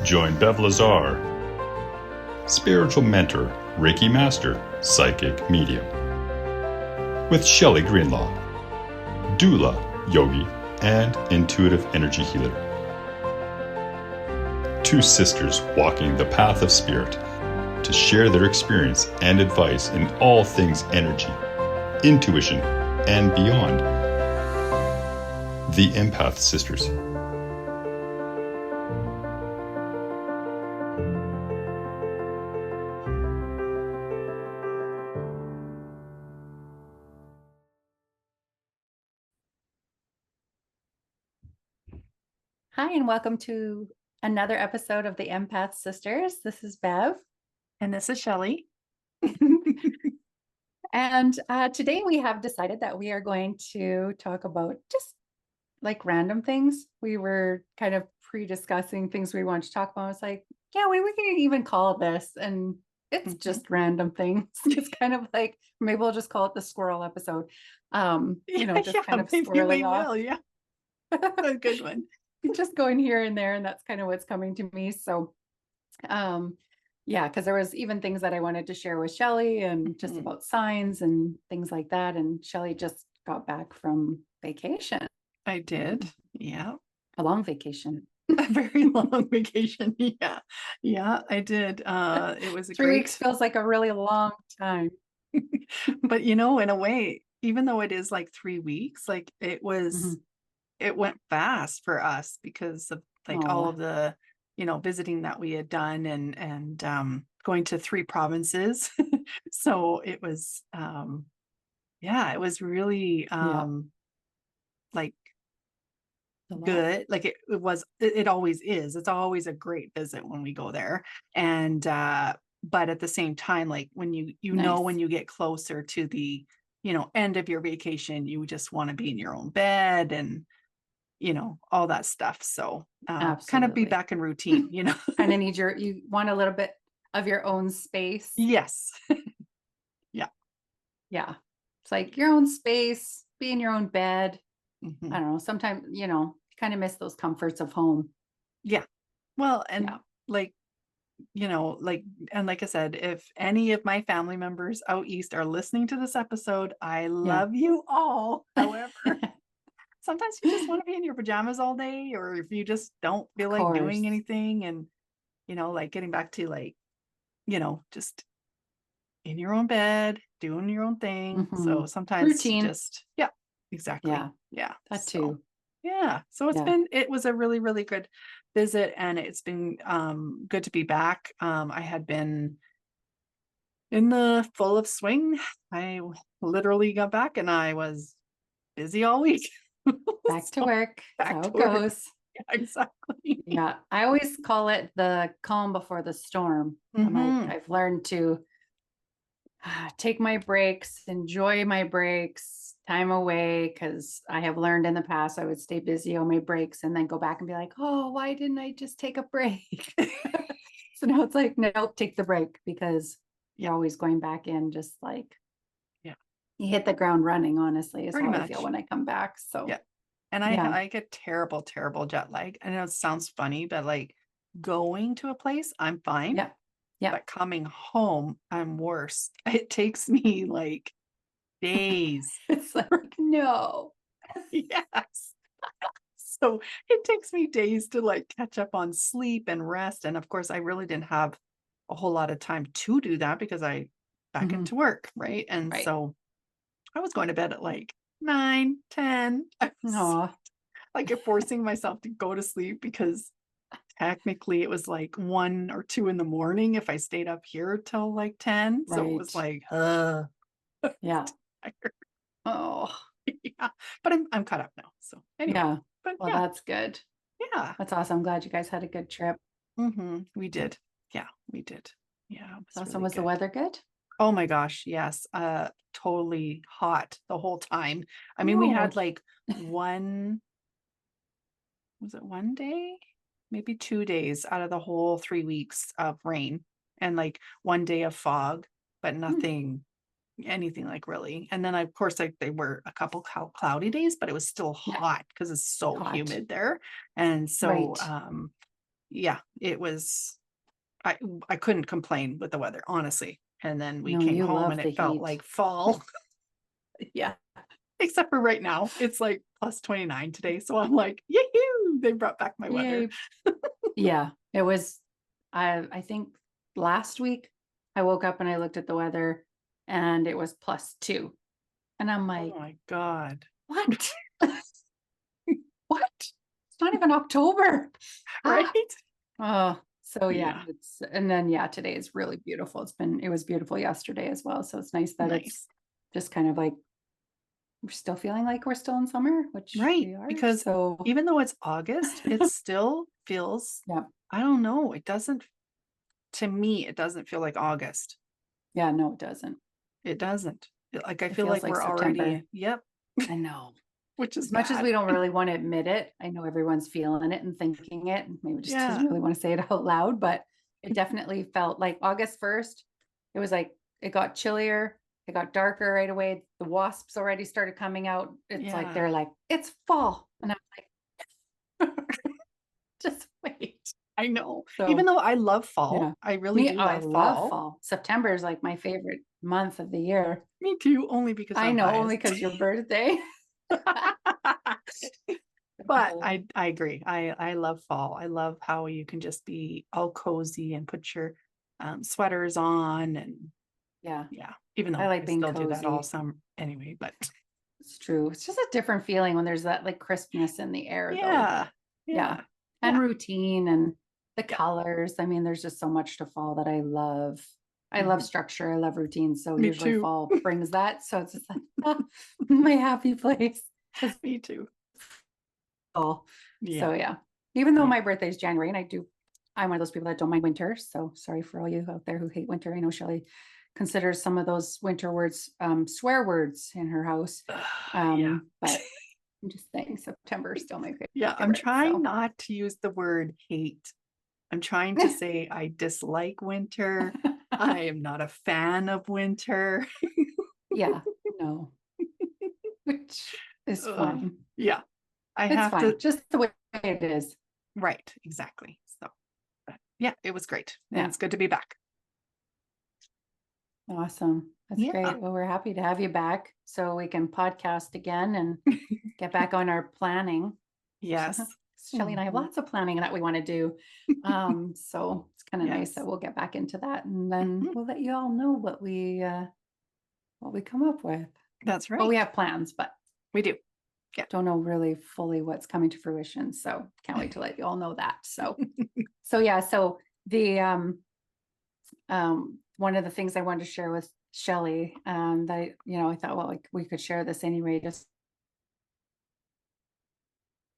Join Bev Lazar, spiritual mentor, Reiki master, psychic medium, with Shelly Greenlaw, doula, yogi, and intuitive energy healer. Two sisters walking the path of spirit to share their experience and advice in all things energy, intuition, and beyond. The Empath Sisters. Hi, and welcome to another episode of the Empath Sisters. This is Bev. And this is Shelly. And today we have decided that we are going to talk about just like random things. We were kind of pre-discussing things we want to talk about. It's like, yeah, we can even call this, and it's just random things. It's kind of like, maybe we'll just call it the squirrel episode. Kind of squirreling off. Yeah. A good one. Just going here and there, and that's kind of what's coming to me. So because there was even things that I wanted to share with Shelly and just about signs and things like that. And Shelly just got back from vacation. I did. Yeah. A long vacation. A very long vacation. Yeah. Yeah, I did. It was 3 weeks feels like a really long time. But in a way, even though it is like 3 weeks, like it was it went fast for us because of all of the visiting that we had done and going to 3 provinces. So it was it was really like good. Like it always is. It's always a great visit when we go there. And but at the same time, like when you know when you get closer to the end of your vacation, you just want to be in your own bed and all that stuff. So kind of be back in routine, Kind of need you want a little bit of your own space. Yes. Yeah. It's like your own space, be in your own bed. I don't know. Sometimes, kind of miss those comforts of home. Yeah. Well, and like I said, if any of my family members out east are listening to this episode, I love you all. However, sometimes you just want to be in your pajamas all day, or if you just don't feel like doing anything, and like getting back to just in your own bed, doing your own thing. So sometimes routine. Exactly. Yeah. That too. Yeah. So it was a really, really good visit, and it's been good to be back. I had been in the full of swing. I literally got back and I was busy all week. Back to work. That's how it goes. Yeah, exactly. Yeah. I always call it the calm before the storm. I've learned to take my breaks, enjoy my breaks, time away, because I have learned in the past I would stay busy on my breaks and then go back and be like, oh, why didn't I just take a break? So now it's like, nope, take the break, because you're always going back in, just like, you hit the ground running, honestly, is how I feel when I come back. So and I get terrible jet lag. I know it sounds funny, but like going to a place, I'm fine. Yeah. But coming home, I'm worse. It takes me like days. It's like, no. Yes. So it takes me days to like catch up on sleep and rest. And of course, I really didn't have a whole lot of time to do that because I back into work. Right. And so I was going to bed at like 9, 10. I was like forcing myself to go to sleep because technically it was like 1 or 2 in the morning if I stayed up here till like 10. So it was like, yeah. Oh, yeah. But I'm caught up now. So anyway. But that's good. Yeah. That's awesome. I'm glad you guys had a good trip. We did. Yeah, we did. Yeah. Was the weather good? Oh my gosh, yes. Totally hot the whole time. I mean, we had like one day? Maybe 2 days out of the whole 3 weeks of rain, and like 1 day of fog, but nothing anything like really. And then of course like they were a couple cloudy days, but it was still hot because it's so humid there. And so yeah, it was, I couldn't complain with the weather, honestly. And then we No, came you home love and the it felt heat. like fall. Yeah. Except for right now, it's like plus 29 today. So I'm like, yahoo! They brought back my weather. Yay. Yeah. It was, I think last week I woke up and I looked at the weather and it was +2. And I'm like, Oh my God. what? What? It's not even October. Right? Oh, so Yeah. and then today is really beautiful. It was beautiful yesterday as well. So it's nice that it's Nice. just kind of like we're still feeling like we're still in summer, which Right. we are. Because So even though it's August, it still feels, yeah. I don't know, to me, it doesn't feel like August. Yeah, no, it doesn't. It doesn't. Like, I It feel feels like like we're September. already, yep, I know. which is As much as bad. we don't really want to admit it, I know everyone's feeling it and thinking it, and maybe just doesn't Yeah. really want to say it out loud, but it definitely felt like August 1st. It was like it got chillier, it got darker right away. The wasps already started coming out. It's like Yeah. they're like, it's fall. And I'm like, just wait. I know. So Even though I love fall, yeah. I really do I love love fall. fall. September is like my favorite month of the year. Me too, only because I I'm know, only biased. because your birthday. But I agree. I love fall. I love how you can just be all cozy and put your sweaters on, and Yeah, even I though like I being still do that all cozy. summer anyway, but It's true. It's just a different feeling when there's that like crispness in the air, though. yeah. Yeah. And Yeah. routine and the Yeah. colors. I mean, there's just so much to fall that I love. I love structure. I love routine. So Me usually too. fall brings that. So it's just like my happy place. Me too. Fall. Yeah. So yeah. Even though Yeah. my birthday is January and I'm one of those people that don't mind winter. So sorry for all you out there who hate winter. I know Shelly considers some of those winter words swear words in her house. Yeah. But I'm just saying September is still my favorite. Yeah. I'm trying not to use the word hate. I'm trying to say I dislike winter. I am not a fan of winter. Yeah, no, which is fine. Yeah. I It's have fine, to. just the way it is. Right. Exactly. So, but yeah, it was great. And Yeah. it's good to be back. Awesome. That's Yeah. great. Well, we're happy to have you back so we can podcast again and get back on our planning. Yes. Shelly and I have lots of planning that we want to do. So it's kind of nice that we'll get back into that, and then we'll let you all know what we come up with. That's right. Well, we have plans, but we do. Yeah. Don't know really fully what's coming to fruition. So can't wait to let you all know that. So, so the, one of the things I wanted to share with Shelly, that, I thought, well, like we could share this anyway, just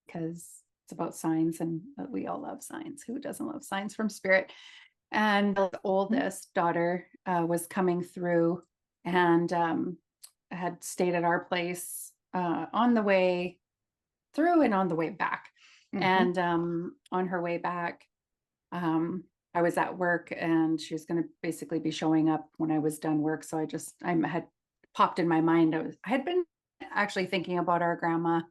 because it's about signs and we all love signs. Who doesn't love signs from spirit? And the oldest daughter was coming through and had stayed at our place on the way through and on the way back. And on her way back, I was at work and she was going to basically be showing up when I was done work. So I had popped in my mind. I had been actually thinking about our grandma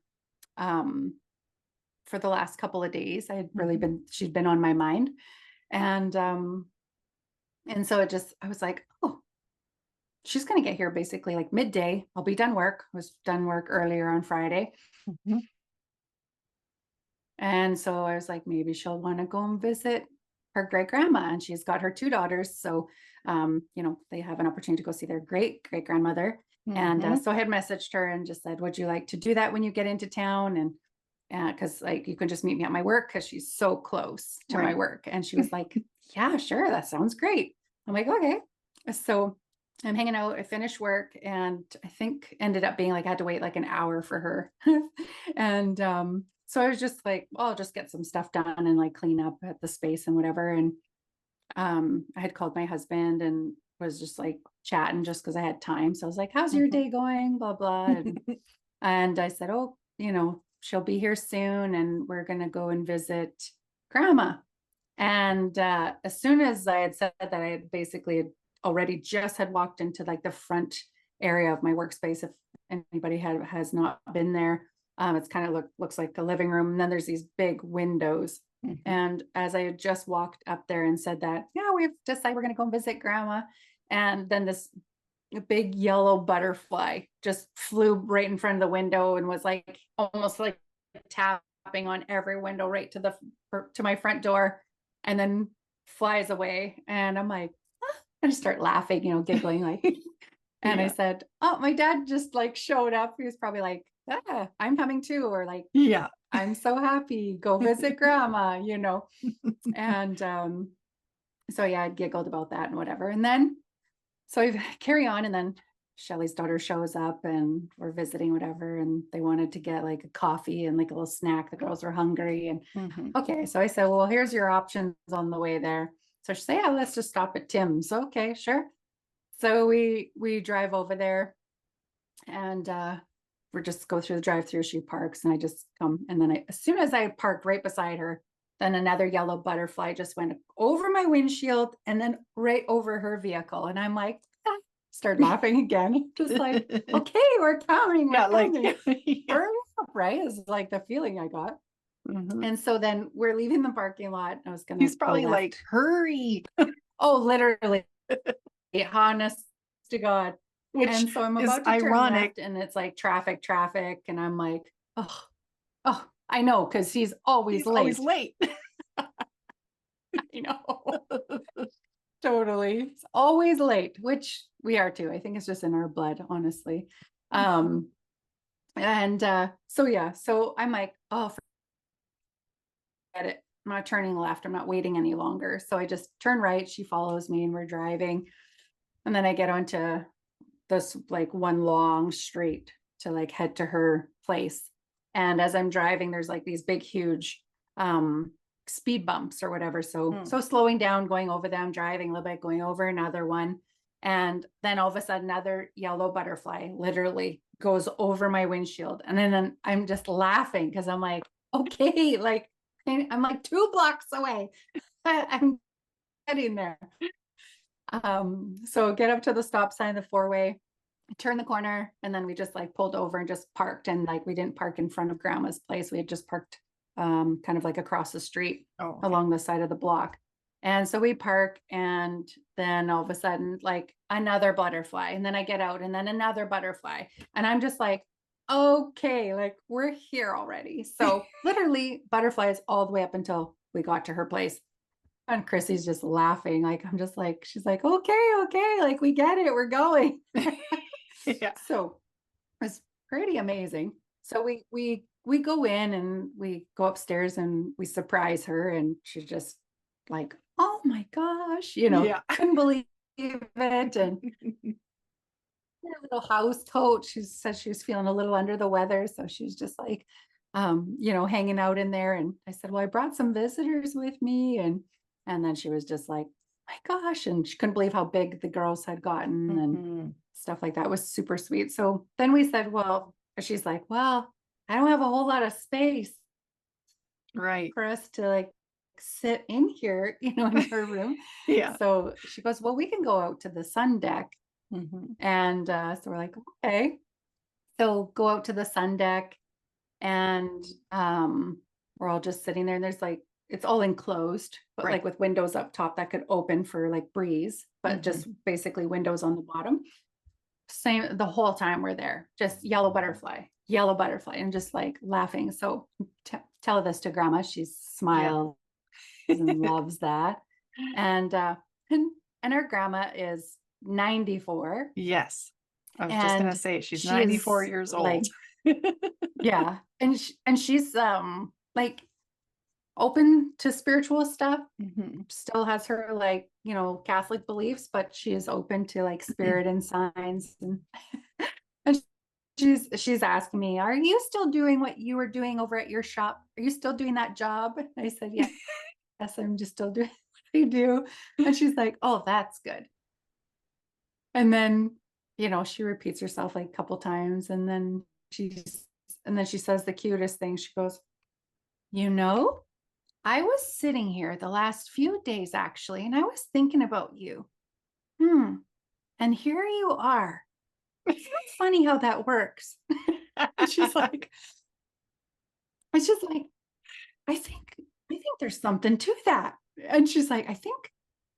for the last couple of days. I had really she'd been on my mind. And so I was like, oh, she's going to get here basically like midday. I'll be done work. I was done work earlier on Friday. And so I was like, maybe she'll want to go and visit her great grandma. And she's got her 2 daughters. So, they have an opportunity to go see their great grandmother. And so I had messaged her and just said, would you like to do that when you get into town? And because like you can just meet me at my work because she's so close to my work. And she was like, yeah, sure. That sounds great. I'm like, okay. So I'm hanging out. I finished work and I think ended up being like, I had to wait like an hour for her. And so I was just like, well, I'll just get some stuff done and like clean up at the space and whatever. And I had called my husband and was just like chatting just because I had time. So I was like, how's your day going? Blah, blah. And I said, oh, she'll be here soon and we're going to go and visit grandma. And as soon as I had said that, I had basically already just had walked into like the front area of my workspace. If anybody has not been there, it's kind of looks like a living room. And then there's these big windows And as I had just walked up there and said that, yeah, we've decided we're going to go visit grandma. And then this big yellow butterfly just flew right in front of the window and was like almost like tapping on every window right to my front door, and then flies away. And I'm like, ah, I just start laughing, giggling like, and I said, oh, my dad just like showed up. He was probably like, ah, I'm coming too. Or like, Yeah. I'm so happy. Go visit grandma, And so yeah, I giggled about that and whatever. And then so I carry on, and then Shelly's daughter shows up and we're visiting whatever, and they wanted to get like a coffee and like a little snack. The girls were hungry. And okay, so I said, well, here's your options on the way there. So she said, yeah, let's just stop at Tim's. Okay, sure. So we drive over there, and we're just go through the drive-through. She parks, and I just come, and then as soon as I parked right beside her, then another yellow butterfly just went over my windshield and then right over her vehicle. And I'm like, ah, start laughing again. Just like, okay, we're coming. We're coming. Hurry up, right? Is like the feeling I got. And so then we're leaving the parking lot. I was going to. He's probably like, hurry. Oh, literally. Honest to God. Which and so I'm about to turn left, and it's like traffic. And I'm like, oh, I know, because he's always late. I know. Totally. It's always late, which we are too. I think it's just in our blood, honestly. So yeah, so I'm like, oh, forget it. I'm not turning left. I'm not waiting any longer. So I just turn right. She follows me, and we're driving. And then I get onto this like one long street to like head to her place. And as I'm driving, there's like these big, huge speed bumps or whatever. So slowing down, going over them, driving a little bit, going over another one. And then all of a sudden, another yellow butterfly literally goes over my windshield. And then I'm just laughing because I'm like, okay, like I'm like 2 blocks away. I'm getting there. So get up to the stop sign, the 4-way, turn the corner, and then we just like pulled over and just parked. And like we didn't park in front of grandma's place. We had just parked kind of like across the street along the side of the block. And so we park, and then all of a sudden like another butterfly, and then I get out, and then another butterfly, and I'm just like, okay, like we're here already. So literally butterflies all the way up until we got to her place. And Chrissy's just laughing. Like, I'm just like, she's like, okay. Like, we get it. We're going. Yeah. So it was pretty amazing. So we go in, and we go upstairs, and we surprise her, and she's just like, oh my gosh, couldn't believe it. And her little house coat, she said she was feeling a little under the weather. So she's just like, hanging out in there. And I said, well, I brought some visitors with me. And then she was just like, my gosh. And she couldn't believe how big the girls had gotten and stuff like that. It was super sweet. So then we said, well, she's like, well, I don't have a whole lot of space for us to like sit in here, in her room. Yeah. So she goes, well, we can go out to the sun deck. And so we're like, okay. So go out to the sun deck, and we're all just sitting there, and there's like, it's all enclosed, but like with windows up top that could open for like breeze, but just basically windows on the bottom. Same the whole time we're there, just yellow butterfly, and just like laughing. So tell this to grandma. She smiles and loves that. And our grandma is 94. Yes. I was just going to say, she's 94 years old. Like, yeah. And she's like open to spiritual stuff, still has her like, Catholic beliefs, but she is open to like spirit and signs. And she's asking me, are you still doing what you were doing over at your shop? Are you still doing that job? And I said, yes, I'm just still doing what I do. And she's like, oh, that's good. And then, she repeats herself like a couple times, and then she says the cutest thing. She goes, I was sitting here the last few days, actually, and I was thinking about you. And here you are. It's funny how that works. She's like, it's just like, I think I think there's something to that. And she's like, I think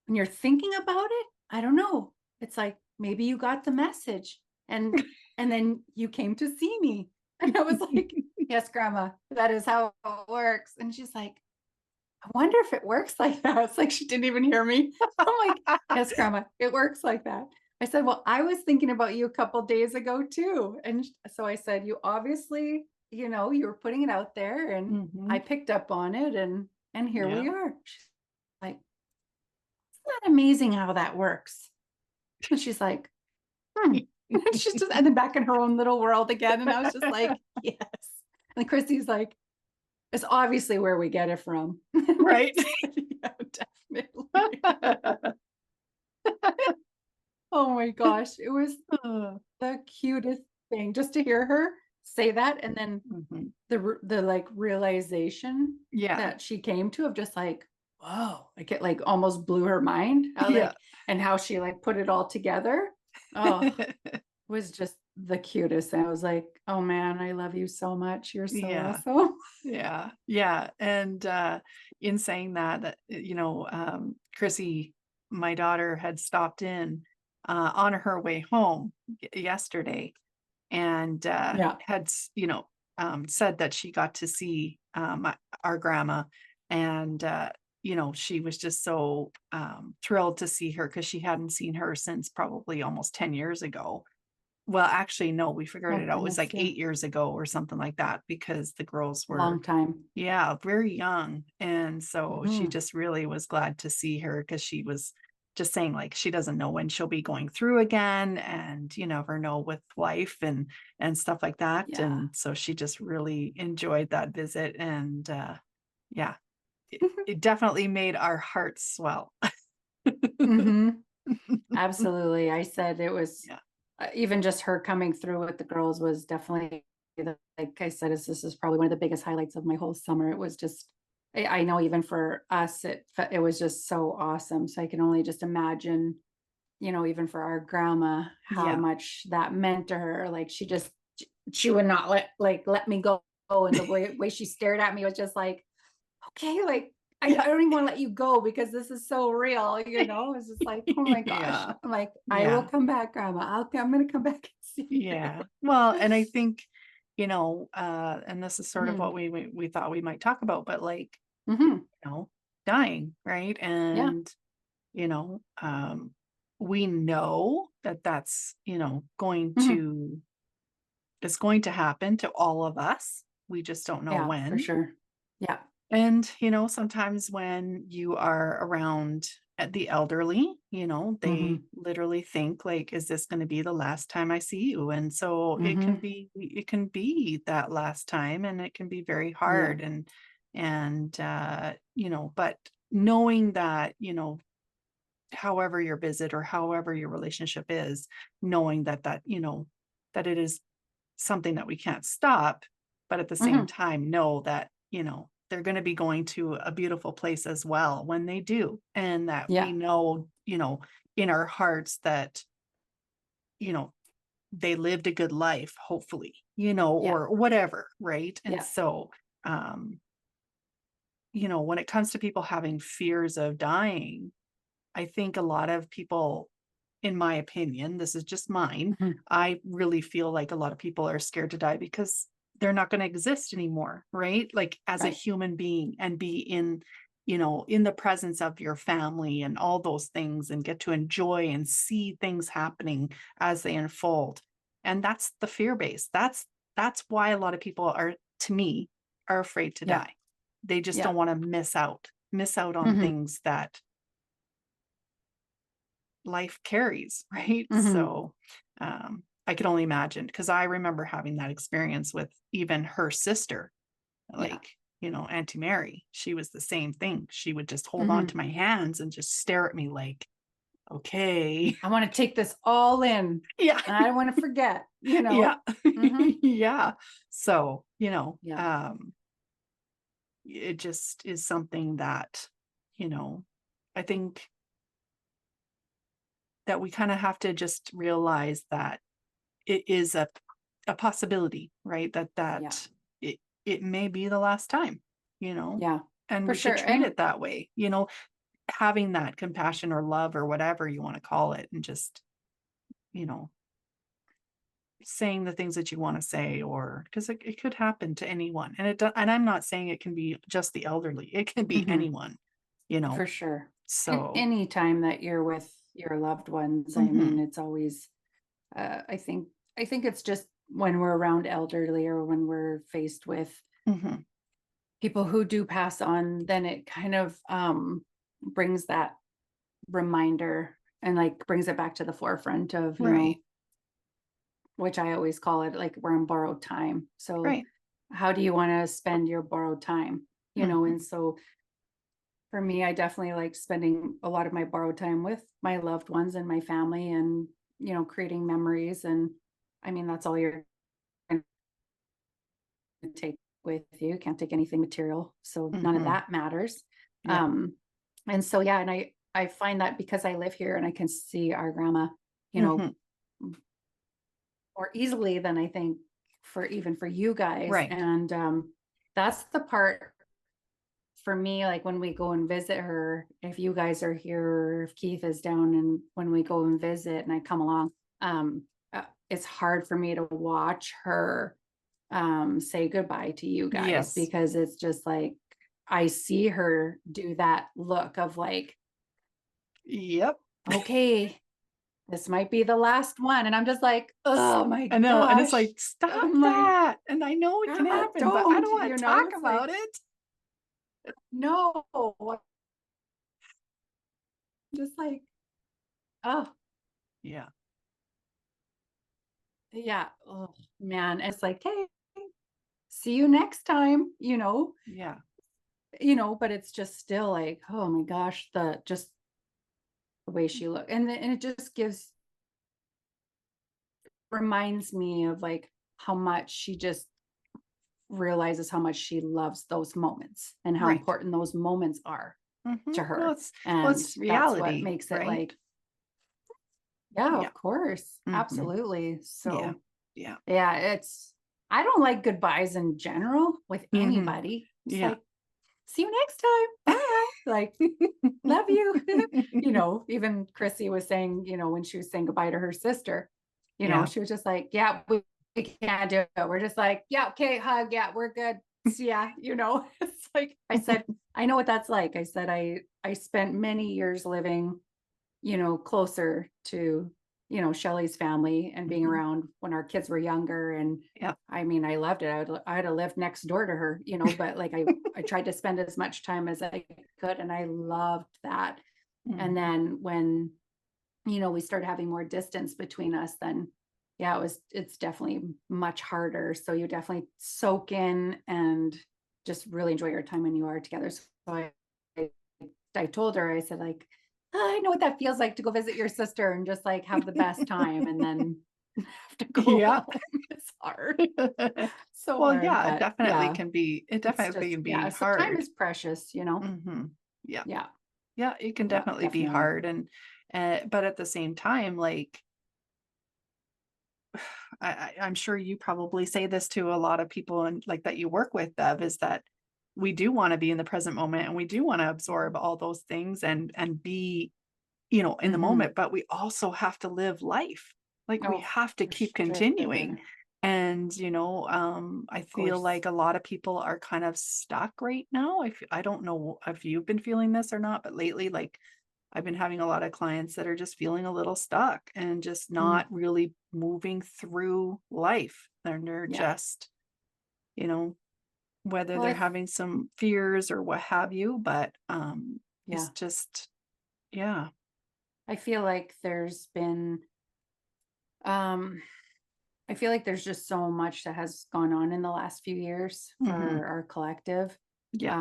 when you're thinking about it, I don't know. It's like, maybe you got the message and then you came to see me. And I was like, yes, grandma, that is how it works. And she's like, I wonder if it works like that. It's like she didn't even hear me. I'm like, yes, grandma, it works like that. I said, well, I was thinking about you a couple days ago too. And so I said, you obviously, you were putting it out there and I picked up on it and here we are. She's like, isn't that amazing how that works? And she's like, she's just, and then back in her own little world again. And I was just like, yes. And Christy's like, it's obviously where we get it from. Right. Yeah, definitely. Oh my gosh. It was the cutest thing just to hear her say that. And then the like realization that she came to of just like, whoa, like it like almost blew her mind. And how she like put it all together. Oh, it was just the cutest. And I was like, oh man, I love you so much. You're so awesome. Yeah. And in saying that, Chrissy, my daughter, had stopped in on her way home yesterday and had, said that she got to see our grandma. And, she was just so thrilled to see her because she hadn't seen her since probably almost 10 years ago. Well, actually, no, we figured it out. It was like 8 years ago or something like that because the girls were long time. Yeah, very young. And so she just really was glad to see her because she was just saying like she doesn't know when she'll be going through again and you never know with life and stuff like that. Yeah. And so she just really enjoyed that visit and it definitely made our hearts swell. Absolutely. I said it was even just her coming through with the girls was definitely, like I said, this is probably one of the biggest highlights of my whole summer. It was just, I know even for us, it was just so awesome. So I can only just imagine, even for our grandma, how much that meant to her. Like she would not let me go. And the way she stared at me was just like, okay, like I don't even want to let you go because this is so real, It's just like, oh my gosh. I'm like, I will come back, grandma. I'm gonna come back and see you. Well, and I think, and this is sort of what we thought we might talk about, but like, dying, right? And we know that that's, going to it's going to happen to all of us. We just don't know when. For sure. Yeah. And, sometimes when you are around the elderly, they literally think like, is this going to be the last time I see you? And so it can be that last time and it can be very hard and but knowing that, however your visit or however your relationship is, knowing that that it is something that we can't stop, but at the same time, know that, they're going to be going to a beautiful place as well when they do. And that we know, in our hearts that, they lived a good life, hopefully, or whatever. Right. And so, when it comes to people having fears of dying, I think a lot of people, in my opinion, this is just mine, I really feel like a lot of people are scared to die because they're not going to exist anymore, right? Like as a human being and be in, in the presence of your family and all those things and get to enjoy and see things happening as they unfold. And that's the fear base. That's why a lot of people are, to me, are afraid to die. They just don't want to miss out on things that life carries, right? So I could only imagine because I remember having that experience with even her sister, like, Auntie Mary. She was the same thing. She would just hold on to my hands and just stare at me like, okay, I want to take this all in. Yeah. And I don't want to forget, Yeah. Yeah. So, it just is something that, I think that we kind of have to just realize that it is a possibility, right? That it may be the last time, Yeah. and For we should sure. treat it that way, having that compassion or love or whatever you want to call it, and just, you know, saying the things that you want to say, or because it could happen to anyone. And and I'm not saying it can be just the elderly, it can be Mhm. anyone, For sure. And so. any time that you're with your loved ones, I mean, Mhm, it's always, I think it's just when we're around elderly or when we're faced with mhm, people who do pass on, then it kind of brings that reminder and like brings it back to the forefront of, right, which I always call it like we're on borrowed time. So right, how do you want to spend your borrowed time? mhm, And so for me, I definitely like spending a lot of my borrowed time with my loved ones and my family and, creating memories. And I mean, that's all you're going to take with you. Can't take anything material. So none of mhm, that matters. yeah, Um, and so, yeah, and I find that because I live here and I can see our grandma, you know, mhm, more easily than I think for you guys. right, And that's the part for me, like when we go and visit her, if you guys are here or if Keith is down and when we go and visit and I come along, it's hard for me to watch her say goodbye to you guys yes, because it's just like I see her do that look of like, yep. okay, this might be the last one. And I'm just like, oh my I know, and it's gosh. like, "Stop I'm like, that," and I know it can God, happen, but I don't, don't wanna talk it's like, about it. no, just like, oh, Yeah, yeah. Oh man. It's like, hey, see you next time, yeah, but it's just still like, oh my gosh, the way she looked. And it just reminds me of like how much she just realizes how much she loves those moments and how right, important those moments are mhm. to Well, her. it's And that's what reality, makes it right? like, yeah, Yeah, of course. mhm, Absolutely. yeah, So yeah, yeah, I don't like goodbyes in general with mhm, anybody. It's yeah. like, see you next time. Bye. Like, love you. Even Chrissy was saying, when she was saying goodbye to her sister, Yeah, she was just like, yeah, we can't do it. We're just like, yeah, okay, hug. Yeah, we're good. Yeah, it's like I said, I know what that's like. I said, I spent many years living closer to, Shelly's family and being mhm, around when our kids were younger. And yeah, I mean, I loved it. I'd have lived next door to her, but like I tried to spend as much time as I could. And I loved that. And mhm, then when, we started having more distance between us, then yeah, it's definitely much harder. So you definitely soak in and just really enjoy your time when you are together. So I told her, I said, like, "Oh, I know what that feels like to go visit your sister and just like have the best time and then have to go yeah. home. It's hard. So Well, hard. yeah, But yeah, it it's definitely just, can yeah. be So time hard. is precious. Mhm, yeah, Yeah. yeah, it can Yeah, definitely be definitely. hard, and, but at the same time, like, I'm sure you probably say this to a lot of people and like that you work with, Bev, is that we do want to be in the present moment and we do want to absorb all those things and be, in the Hmm. moment, but we also have to live life. Like we Oh, have to for keep sure. continuing. And, I Of feel course. like a lot of people are kind of stuck right now. I don't know if you've been feeling this or not, but lately, like I've been having a lot of clients that are just feeling a little stuck and just Mm, not really moving through life. And they're yeah. just, you know, whether Well, they're having some fears or what have you, but it's yeah, just, yeah. I feel like um, I feel like there's just so much that has gone on in the last few years for Hmm. our collective, Yeah.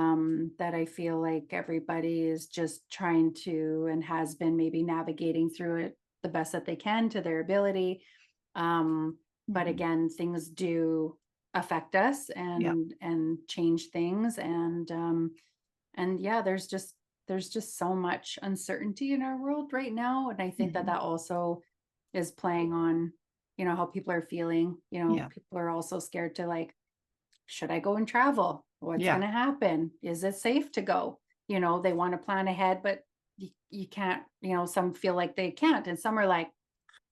that I feel like everybody is just trying to and has been maybe navigating through it the best that they can to their ability. But Hmm. again, things do affect us Yeah. and change things. And yeah, there's just so much uncertainty in our world right now. And I think that Hmm. that also is playing on, how people are feeling. Yeah. People are also scared to like should I go and travel? What's Yeah. going to happen? Is it safe to go? They want to plan ahead, but you can't, some feel like they can't. And some are like,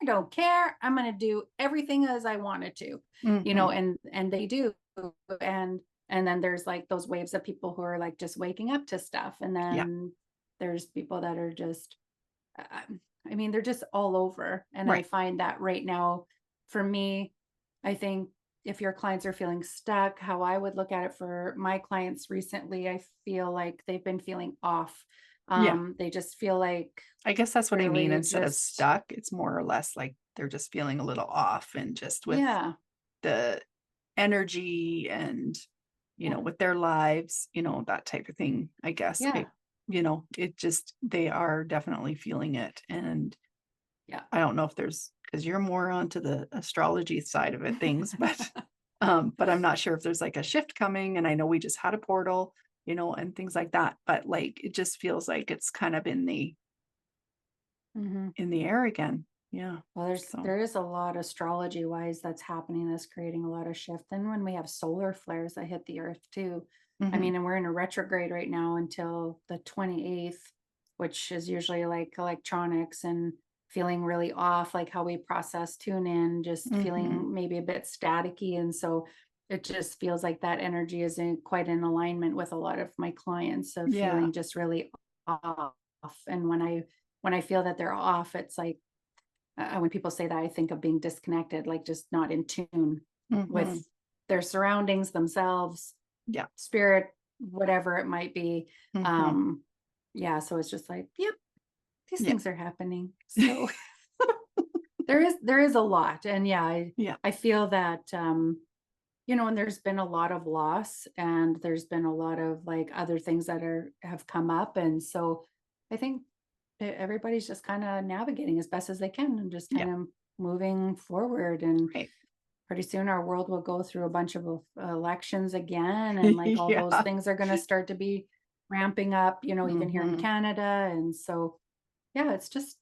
I don't care. I'm going to do everything as I wanted to, and they do. And, and then there's like those waves of people who are like just waking up to stuff. And then there's people that are just, they're just all over. And I find that right now for me, I think if your clients are feeling stuck, how I would look at it for my clients recently, I feel like they've been feeling off. They just feel like, I guess that's what I mean. really Instead of just- stuck, it's more or less like they're just feeling a little off, and just with the energy and, with their lives, that type of thing, I guess. It just, they are definitely feeling it. And I don't know if there's, because you're more onto the astrology side of it, things, but I'm not sure if there's like a shift coming. And I know we just had a portal, and things like that, but like, it just feels like it's kind of in the air again. Yeah. Well, there is a lot astrology wise that's happening, that's creating a lot of shift. And when we have solar flares that hit the earth too, and we're in a retrograde right now until the 28th, which is usually like electronics and feeling really off, like how we process, tune in, just feeling maybe a bit staticky. And so it just feels like that energy is quite in alignment with a lot of my clients of feeling just really off. And when I feel that they're off, it's like, when people say that, I think of being disconnected, like just not in tune with their surroundings, themselves, spirit, whatever it might be. So it's just like, yep, these things are happening. So there is a lot. And I feel that, and there's been a lot of loss, and there's been a lot of like other things that have come up. And so I think everybody's just kind of navigating as best as they can and just kind of moving forward. And pretty soon our world will go through a bunch of elections again. And like all those things are going to start to be ramping up, even here in Canada. And so, it's just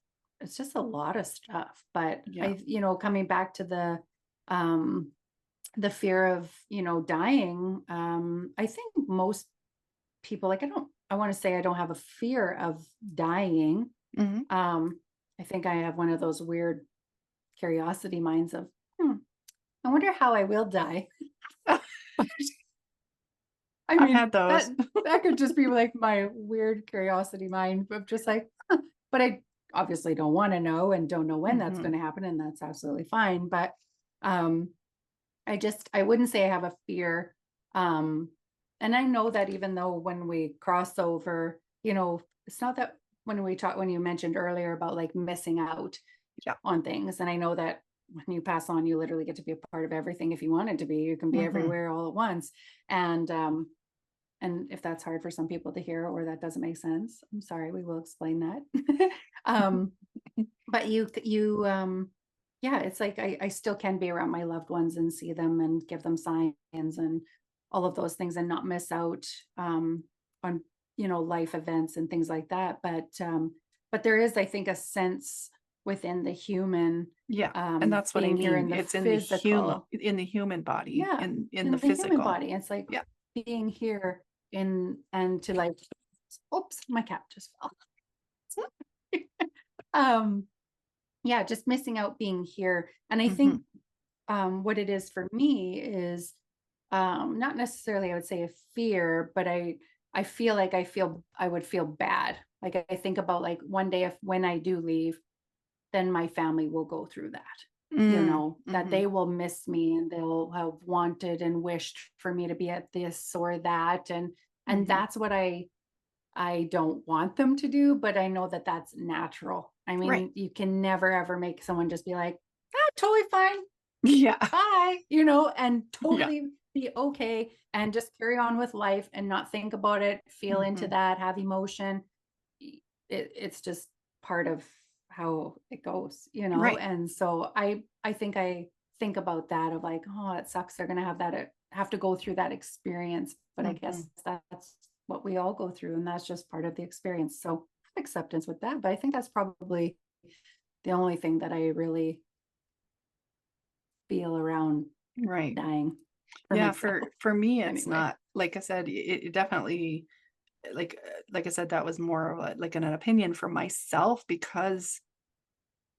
a lot of stuff. But coming back to the fear of, dying, I think most people, like, I want to say I don't have a fear of dying. I think I have one of those weird curiosity minds of, I wonder how I will die. I've had those. that could just be like my weird curiosity mind of just like, but I obviously don't want to know and don't know when that's going to happen. And that's absolutely fine. But I wouldn't say I have a fear. And I know that even though when we cross over, it's not that when you mentioned earlier about like missing out on things. And I know that when you pass on, you literally get to be a part of everything. If you wanted to be, you can be everywhere all at once. And if that's hard for some people to hear, or that doesn't make sense, I'm sorry, we will explain that. But it's like, I still can be around my loved ones and see them and give them signs and all of those things, and not miss out on life events and things like that. But there is, I think, a sense within the human, and that's what I mean. Here in the it's physical, in the human body, in the physical human body. It's like being here and to like, oops, my cat just fell. Just missing out being here. And I think what it is for me is not necessarily, I would say, a fear, but I feel like I would feel bad. Like I think about like one day, when I do leave, then my family will go through that, that they will miss me, and they'll have wanted and wished for me to be at this or that. And that's what I don't want them to do, but I know that that's natural. I mean, you can never, ever make someone just be like, totally fine. Bye, and totally be okay and just carry on with life and not think about it, feel into that, have emotion. It's just part of how it goes, And so I think about that of like, oh, it sucks. They're going to have to go through that experience. But I guess that's what we all go through, and that's just part of the experience. So acceptance with that. But I think that's probably the only thing that I really feel around dying. Yeah, myself. for me, it's Anyway. not, like I said, it definitely, like I said, that was more of like an opinion for myself, because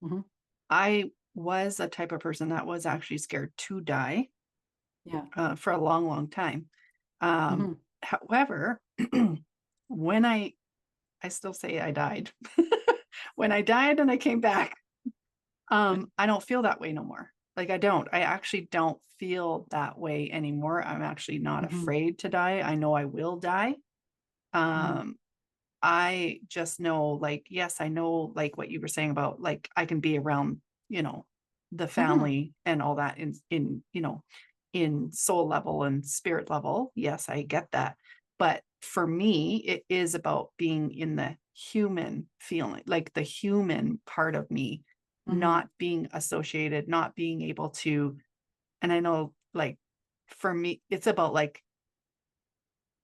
Mhm. I was a type of person that was actually scared to die Yeah. for a long, long time. Um, Mhm. However, when I still say I died. When I died and I came back, I don't feel that way no more. Like I don't. I actually don't feel that way anymore. I'm actually not Mhm. afraid to die. I know I will die. Mhm. Um, I just know, like, yes, I know, like what you were saying about, like, I can be around, the Mhm. family and all that in soul level and spirit level. Yes, I get that. But for me, it is about being in the human feeling, like the human part of me, Mhm. not being associated, not being able to. And I know, like, for me, it's about like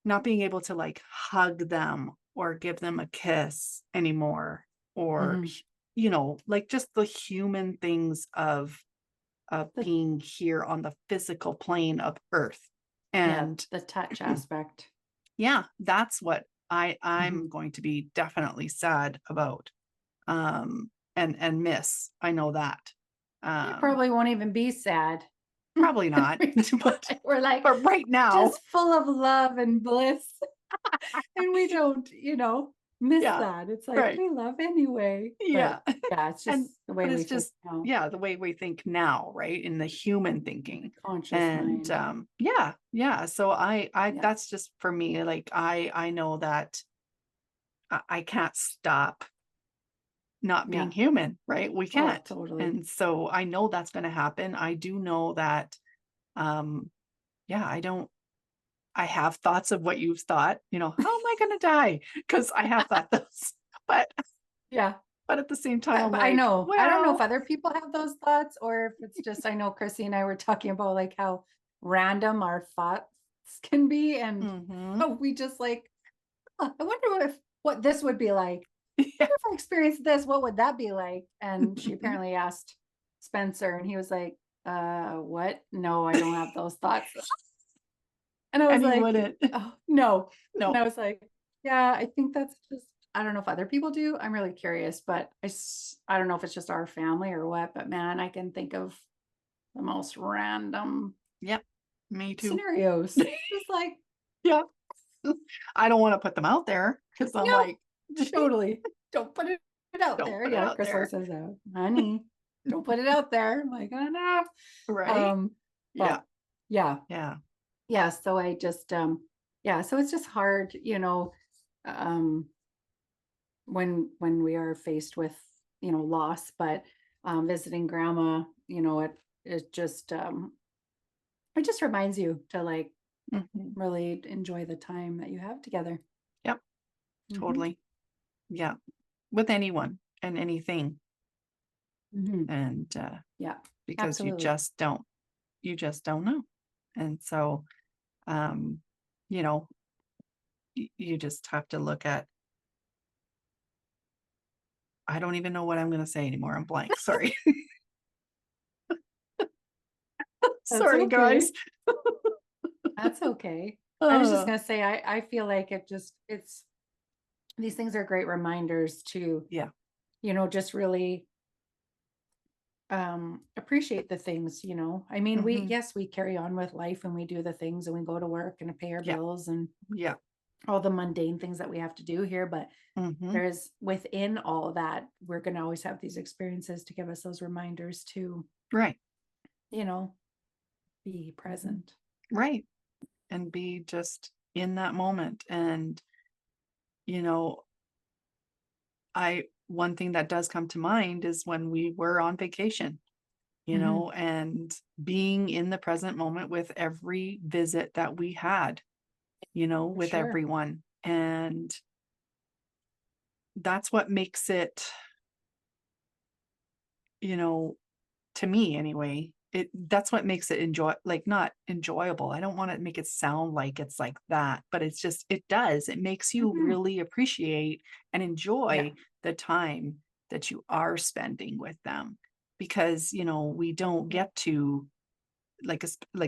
not being able to like hug them or give them a kiss anymore, or Mhm. like just the human things of The being here on the physical plane of earth. Yeah, And the touch aspect. yeah, that's what I'm Mhm. going to be definitely sad about, and miss. I know that. It um probably won't even be sad. Probably not. but We're like but right now, just full of love and bliss. And we don't, miss yeah, that. It's like right, we love anyway. But yeah. yeah, it's And just the but way we it's think just, now. yeah, the way we think now, right? In the human thinking. Conscious And mind. yeah, yeah. So I Yeah. that's just for me. Like I know that I can't stop not being Yeah. human, right? We Oh, can't. totally. And so I know that's going to happen. I do know that, um, yeah, I have thoughts of what you've thought, how am I going to die? Because I have thought those, but, Yeah. but at the same time, I'm But I like, know. I don't know if well, other people have those thoughts or if it's just I know Chrissy and I were talking about like how random our thoughts can be and mhm. how we just like, I wonder if what this would be like. Yeah. Wonder if I experienced this, what would that be like? And she apparently asked Spencer and he was like, what? No, I don't have those thoughts. And I was And he like, wouldn't. oh no. And No. I was like, yeah, I think that's just, I don't know if other people do. I'm really curious, but I don't know if it's just our family or what, but man, I can think of the most random Yep. Me too. scenarios. Just like, Yeah. I don't want to put them out there because I'm no, like, totally. Don't put it out don't there. put it Yeah, out Chris always there. says that, honey, don't put it out there. I'm like, oh no. Right. Yeah. But yeah, Yeah. yeah. So I just yeah, so it's just hard, um when we are faced with, loss, but visiting grandma, it just reminds you to like Mhm. really enjoy the time that you have together. Yep. Hmm. Totally. Yeah. With anyone and anything. Hmm. And Yeah, because absolutely. you just don't know. And so, um, you know, you just have to look at, I don't even know what I'm going to say anymore. I'm blank. Sorry. That's Sorry, guys. okay. That's okay. I was just Uh, gonna say, I feel like it's these things are great reminders to, yeah. just really appreciate the things, I mean, Hmm. we carry on with life and we do the things and we go to work and pay our Yeah. bills and Yeah. all the mundane things that we have to do here, but Hmm. there's within all of that, we're going to always have these experiences to give us those reminders to, Right. you know be Mhm. present. Right. And be just in that moment. And, you know, one thing that does come to mind is when we were on vacation, Hmm. and being in the present moment with every visit that we had, For with sure. everyone. And that's what makes it, you know, to me anyway, that's what makes it not enjoyable. I don't want to make it sound like it's like that, but it's just, it does. It makes you Hmm. really appreciate and Yeah. enjoy the time that you are spending with them, because, we don't Yeah. get to like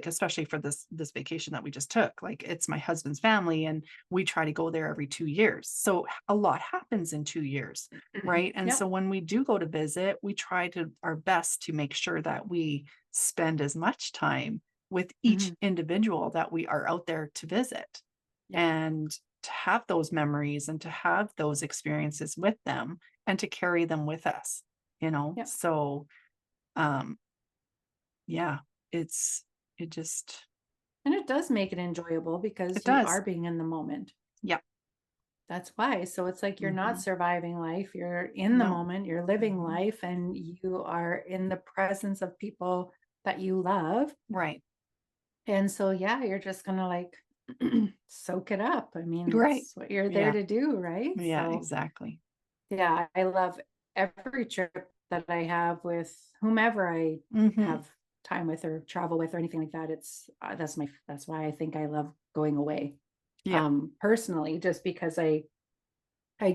especially for this vacation that we just took, like it's my husband's family and we try to go there every 2 years. So a lot happens in 2 years, right? And Yep. so when we do go to visit, we try to our best to make sure that we spend as much time with each individual that we are out there to visit. Yep. And to have those memories and to have those experiences with them and to carry them with us, Yep. So yeah, it just, And it does make it enjoyable it because you are does. being in the moment. Yeah. That's why. So it's like you're not surviving life, you're in the No. moment, you're living Mhm. life, and you are in the presence of people that you love. Right. And so, yeah, you're just gonna like soak it up. I mean, Right. it's what you're there Yeah. to do, right? Yeah, So, exactly. yeah, I love every trip that I have with whomever I Mhm. have time with or travel with or anything like that. It's that's why I think I love going away. Yeah. Personally, just because I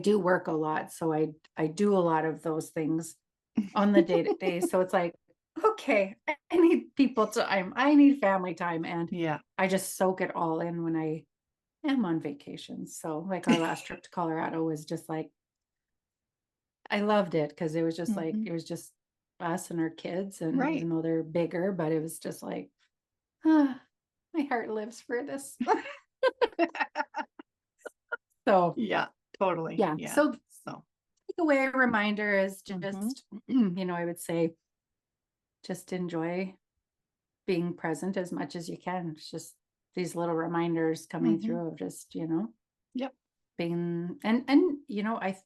do work a lot, so I do a lot of those things on the day to day. So it's like, okay, I need people time, I need family time, and Yeah. I just soak it all in when I am on vacation. So like our last trip to Colorado was just like, I loved it because it was just like Mhm. it was just us and our kids, and Right. even though they're bigger, but it was just like, ah, my heart lives for this. So Yeah, totally. yeah, Yeah. so So, takeaway reminder is mhm. just I would say just enjoy being present as much as you can. It's just these little reminders coming Mhm. through of just Yep. being, and I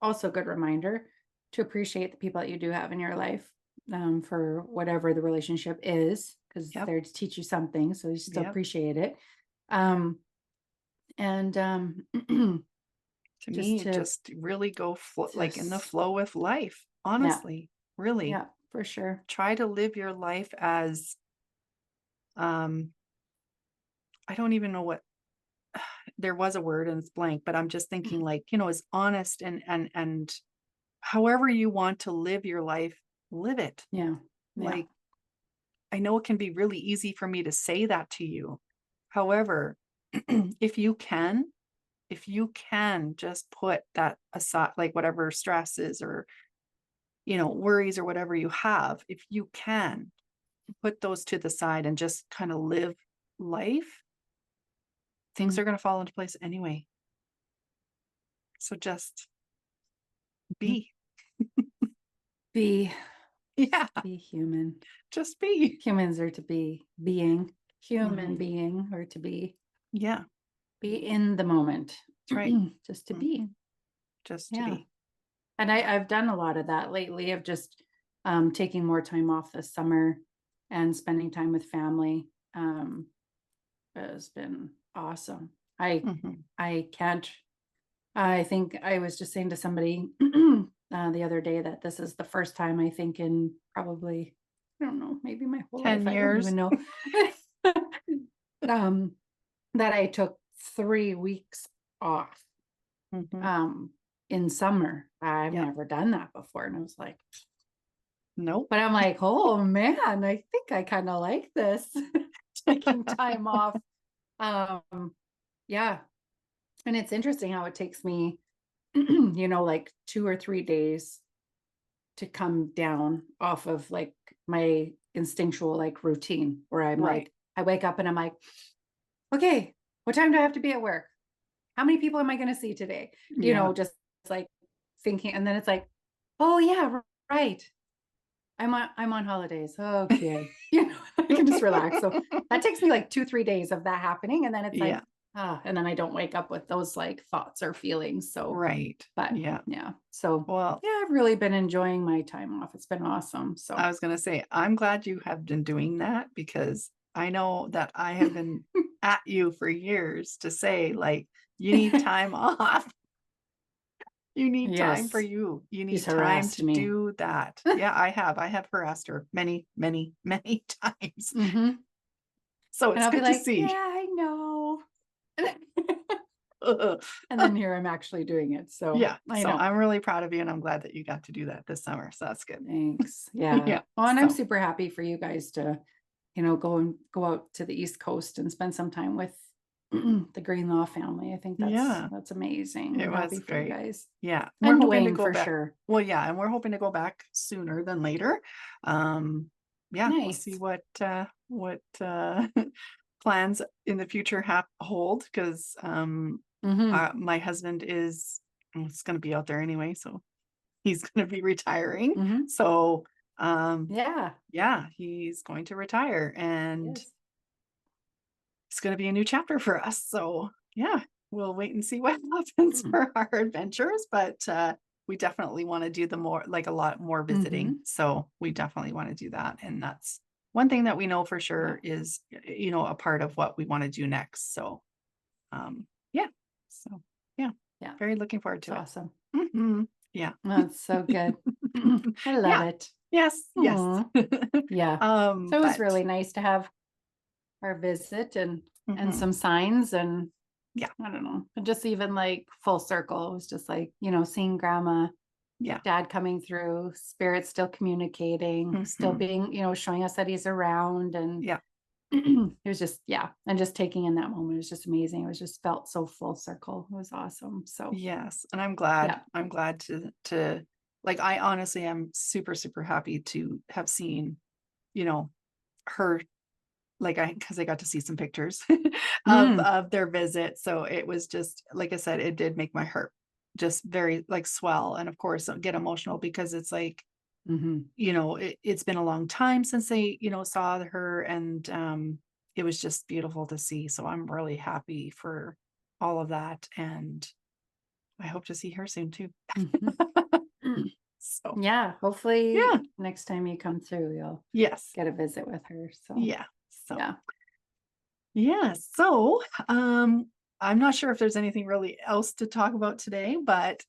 also a good reminder to appreciate the people that you do have in your life, for whatever the relationship is, because Yep. they're to teach you something, so you still Yep. appreciate it. And To just me, to just really go like in the just flow with life. yeah, Honestly, really yeah, for sure. try to live your life as, um, I don't even know what there was a word and it's blank, but I'm just thinking like, as honest and however you want to live your life, live it. Yeah, yeah. Like, I know it can be really easy for me to say that to you. However, if you can, just put that aside, like whatever stresses or, worries or whatever you have, if you can put those to the side and just kind of live life, things Mm. are going to fall into place anyway. So just be. Be Yeah, be human. just be. Humans are to be being human Mhm. being, or to be Yeah, in the moment. that's right. Just to be. Mhm. Just to Yeah. be. And I've done a lot of that lately, of just taking more time off this summer and spending time with family. Has been awesome. Mhm. I can't, I think I was just saying to somebody the other day that this is the first time, I think, in probably, I don't know, maybe my whole 10 life, I don't even years. know, um, that I took 3 weeks off Mhm. um, in summer. I've Yep. never done that before. And I was like, Nope. but I'm like, oh man, I think I kind of like this taking time off. Yeah. And it's interesting how it takes me, like 2 or 3 days to come down off of like my instinctual like routine, where I'm Right. like, I wake up and I'm like, okay, what time do I have to be at work? How many people am I going to see today? Yeah. Just like thinking. And then it's like, oh yeah, right. I'm on holidays. Okay. I can just relax. So that takes me like 2-3 days of that happening. And then it's like, Yeah. and then I don't wake up with those like thoughts or feelings. So, Right. but Yeah. yeah. So Well, yeah, I've really been enjoying my time off. It's been awesome. So I was going to say, I'm glad you have been doing that because I know that I have been at you for years to say, like, you need time off. You need time for yes, you. You she's need time harassed to me. do that. Yeah, I have. I have harassed her many, many, many times. Mm-hmm. So And it's I'll be good to like, yeah, see. I know. And then here I'm actually doing it. So Yeah. I So know. I'm really proud of you and I'm glad that you got to do that this summer. So that's good. Thanks. Yeah. Yeah. Oh, and I'm So super happy for you guys to go out to the East Coast and spend some time with the Greenlaw family. I think Yeah, that's amazing. it I'm was happy for you great. guys. Yeah, And we're hoping to Dwayne go for back. sure. Well, yeah, and we're hoping to go back sooner than later. Yeah, we'll see Nice. what plans in the future hold, because Hmm. my husband is going to be out there anyway, so he's going to be retiring. Hmm. So Yeah. yeah, he's going to retire, and Yes. it's going to be a new chapter for us. So yeah, we'll wait and see what happens for our adventures. But we definitely want to do a lot more visiting. So we definitely want to do that. And that's one thing that we know for sure is, a part of what we want to do next. So yeah. So yeah. Yeah. Very looking forward to It's it. awesome. Yeah. That's so good. I love Yeah. it. Yes. Yes. Aw. Yeah. So it was But really nice to have our visit and mhm, some signs, and yeah. I don't know, and just even like full circle. It was just like, seeing grandma, Yeah. dad coming through, spirit still communicating, still Mhm, being, showing us that he's around. And yeah. it was just, yeah. And just taking in that moment was just amazing. It was just felt so full circle. It was awesome. So Yes, and I'm glad. yeah. I'm glad to like, I honestly am super, super happy to have seen, you know, her, like, because I got to see some pictures Mm. of their visit. So it was just, like I said, it did make my heart just very, like, swell, and of course get emotional, because it's like, Hmm. it's been a long time since they, saw her, and it was just beautiful to see. So I'm really happy for all of that, and I hope to see her soon too. Hmm. So Yeah. Hopefully yeah, next time you come through, you'll yes, get a visit with her. So yeah. So yeah. yeah, so I'm not sure if there's anything really else to talk about today, but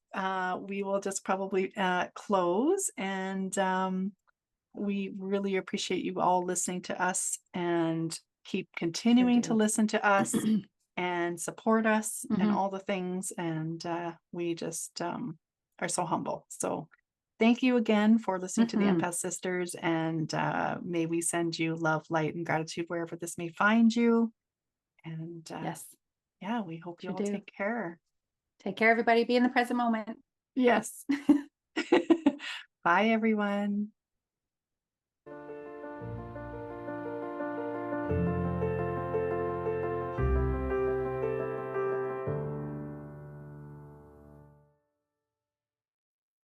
we will just probably close, and we really appreciate you all listening to us, and keep Sure continuing to do. listen to us and support us and Hmm. all the things. And we just are so humble. So thank you again for listening to the Hmm. Empath Sisters. And may we send you love, light, and gratitude wherever this may find you. And Yes, yeah, we hope you sure all do. take care. Take care, everybody. Be in the present moment. Yes. Bye, everyone.